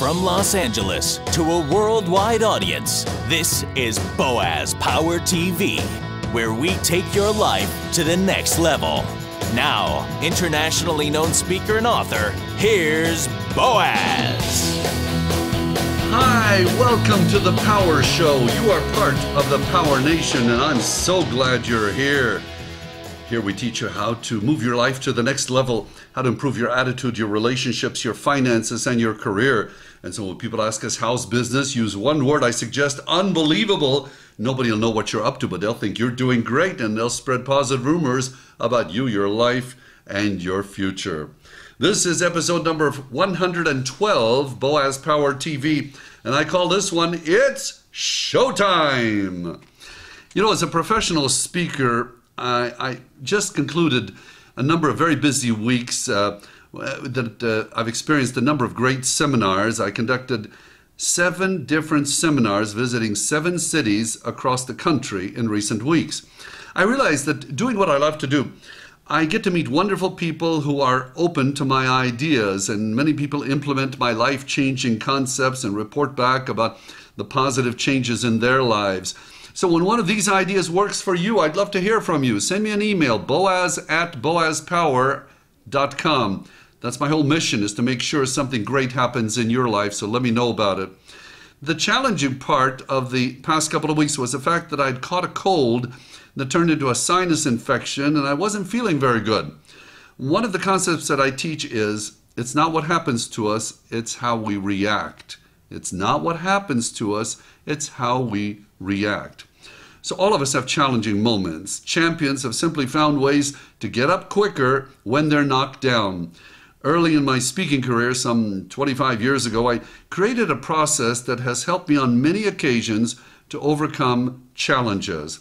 From Los Angeles to a worldwide audience, this is Boaz Power TV, where we take your life to the next level. Now, internationally known speaker and author, here's Boaz. Hi, welcome to the Power Show. You are part of the Power Nation, and I'm so glad you're here. Here we teach you how to move your life to the next level, how to improve your attitude, your relationships, your finances, and your career. And so when people ask us, how's business? Use one word. I suggest unbelievable. Nobody will know what you're up to, but they'll think you're doing great, and they'll spread positive rumors about you, your life, and your future. This is episode number 112, Boaz Power TV, and I call this one, It's Showtime. You know, as a professional speaker, I just concluded a number of very busy weeks that I've experienced a number of great seminars. I conducted 7 different seminars visiting 7 cities across the country in recent weeks. I realized that doing what I love to do, I get to meet wonderful people who are open to my ideas, and many people implement my life-changing concepts and report back about the positive changes in their lives. So when one of these ideas works for you, I'd love to hear from you. Send me an email, boaz@boazpower.com. That's my whole mission, is to make sure something great happens in your life, so let me know about it. The challenging part of the past couple of weeks was the fact that I'd caught a cold that turned into a sinus infection, and I wasn't feeling very good. One of the concepts that I teach is, it's not what happens to us, it's how we react. It's not what happens to us, it's how we react. So all of us have challenging moments. Champions have simply found ways to get up quicker when they're knocked down. Early in my speaking career, some 25 years ago, I created a process that has helped me on many occasions to overcome challenges.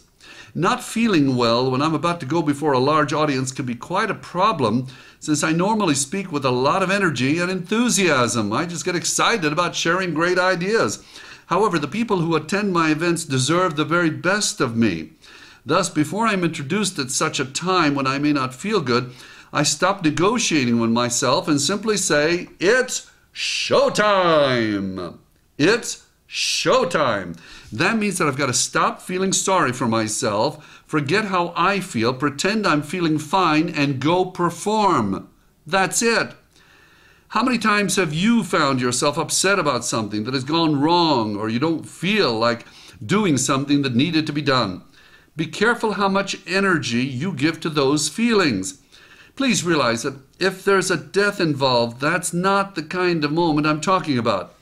Not feeling well when I'm about to go before a large audience can be quite a problem, since I normally speak with a lot of energy and enthusiasm. I just get excited about sharing great ideas. However, the people who attend my events deserve the very best of me. Thus, before I'm introduced at such a time when I may not feel good, I stop negotiating with myself and simply say, it's showtime. It's showtime. That means that I've got to stop feeling sorry for myself, forget how I feel, pretend I'm feeling fine, and go perform. That's it. How many times have you found yourself upset about something that has gone wrong, or you don't feel like doing something that needed to be done? Be careful how much energy you give to those feelings. Please realize that if there's a death involved, that's not the kind of moment I'm talking about.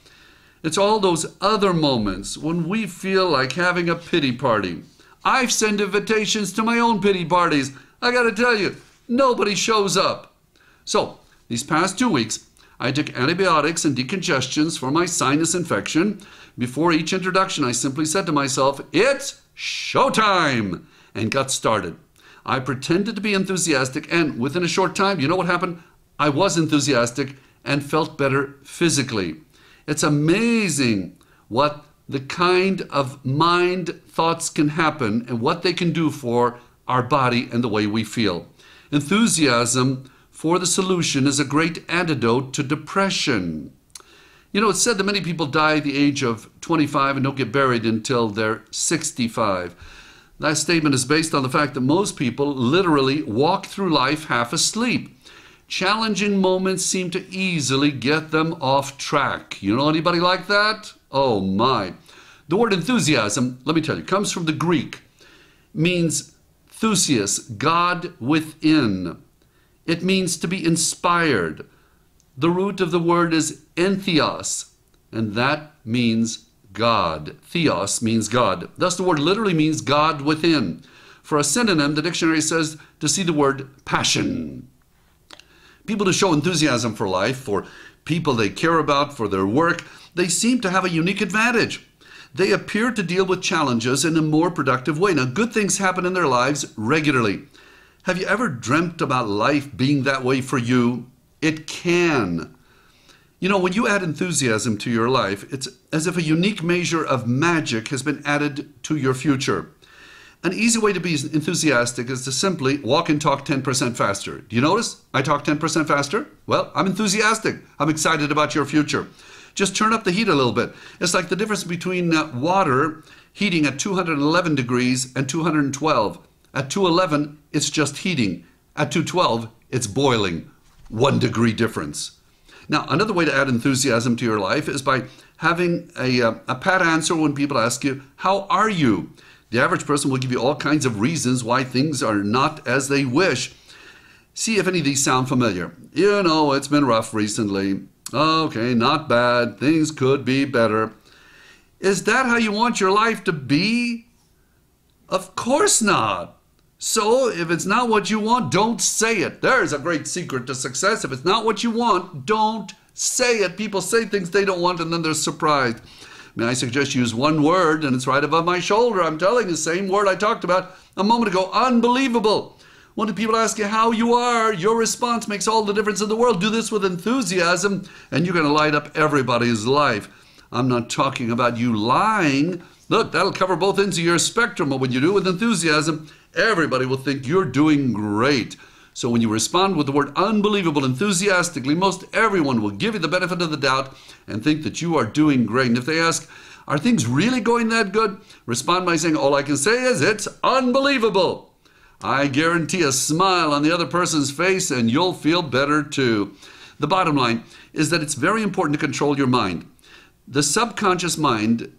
It's all those other moments when we feel like having a pity party. I've sent invitations to my own pity parties. I gotta tell you, nobody shows up. So, these past 2 weeks, I took antibiotics and decongestants for my sinus infection. Before each introduction, I simply said to myself, it's showtime, and got started. I pretended to be enthusiastic, and within a short time, you know what happened? I was enthusiastic and felt better physically. It's amazing what the kind of mind thoughts can happen and what they can do for our body and the way we feel. Enthusiasm for the solution is a great antidote to depression. You know, it's said that many people die at the age of 25 and don't get buried until they're 65. That statement is based on the fact that most people literally walk through life half asleep. Challenging moments seem to easily get them off track. You know anybody like that? Oh my. The word enthusiasm, let me tell you, comes from the Greek. Means thusios, God within. It means to be inspired. The root of the word is entheos, and that means God. Theos means God. Thus the word literally means God within. For a synonym, the dictionary says to see the word passion. People who show enthusiasm for life, for people they care about, for their work, they seem to have a unique advantage. They appear to deal with challenges in a more productive way. Now, good things happen in their lives regularly. Have you ever dreamt about life being that way for you? It can. You know, when you add enthusiasm to your life, it's as if a unique measure of magic has been added to your future. An easy way to be enthusiastic is to simply walk and talk 10% faster. Do you notice I talk 10% faster? Well, I'm enthusiastic. I'm excited about your future. Just turn up the heat a little bit. It's like the difference between water heating at 211 degrees and 212. At 211, it's just heating. At 212, it's boiling. 1 degree difference. Now, another way to add enthusiasm to your life is by having a pat answer when people ask you, how are you? The average person will give you all kinds of reasons why things are not as they wish. See if any of these sound familiar. You know, it's been rough recently. Okay, not bad. Things could be better. Is that how you want your life to be? Of course not. So if it's not what you want, don't say it. There's a great secret to success. If it's not what you want, don't say it. People say things they don't want and then they're surprised. May I suggest you use one word, and it's right above my shoulder. I'm telling you, the same word I talked about a moment ago. Unbelievable. When people ask you how you are, your response makes all the difference in the world. Do this with enthusiasm, and you're going to light up everybody's life. I'm not talking about you lying. Look, that'll cover both ends of your spectrum, but when you do it with enthusiasm, everybody will think you're doing great. So when you respond with the word unbelievable enthusiastically, most everyone will give you the benefit of the doubt and think that you are doing great. And if they ask, are things really going that good? Respond by saying, all I can say is it's unbelievable. I guarantee a smile on the other person's face and you'll feel better too. The bottom line is that it's very important to control your mind. The subconscious mind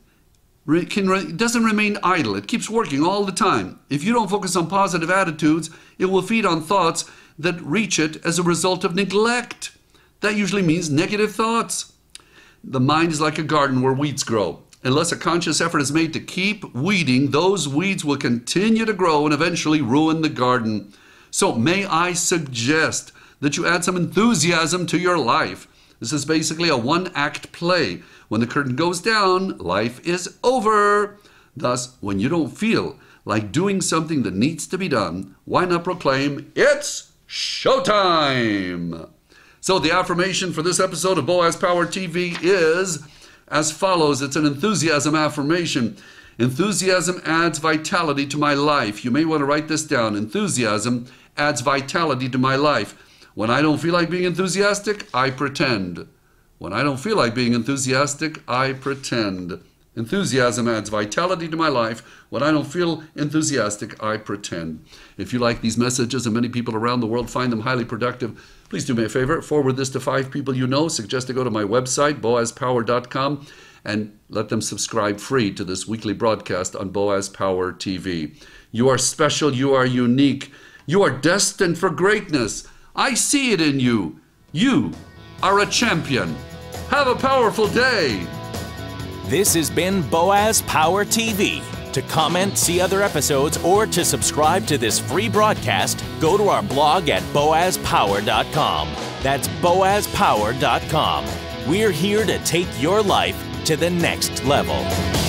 doesn't remain idle. It keeps working all the time. If you don't focus on positive attitudes, it will feed on thoughts that reach it as a result of neglect. That usually means negative thoughts. The mind is like a garden where weeds grow. Unless a conscious effort is made to keep weeding, those weeds will continue to grow and eventually ruin the garden. So may I suggest that you add some enthusiasm to your life. This is basically a one-act play. When the curtain goes down, life is over. Thus, when you don't feel like doing something that needs to be done, why not proclaim, it's showtime? So the affirmation for this episode of Boaz Power TV is as follows. It's an enthusiasm affirmation. Enthusiasm adds vitality to my life. You may want to write this down. Enthusiasm adds vitality to my life. When I don't feel like being enthusiastic, I pretend. When I don't feel like being enthusiastic, I pretend. Enthusiasm adds vitality to my life. When I don't feel enthusiastic, I pretend. If you like these messages and many people around the world find them highly productive, please do me a favor. Forward this to 5 people you know. Suggest they go to my website, boazpower.com, and let them subscribe free to this weekly broadcast on Boaz Power TV. You are special. You are unique. You are destined for greatness. I see it in you. You are a champion. Have a powerful day. This has been Boaz Power TV. To comment, see other episodes, or to subscribe to this free broadcast, go to our blog at boazpower.com. That's boazpower.com. We're here to take your life to the next level.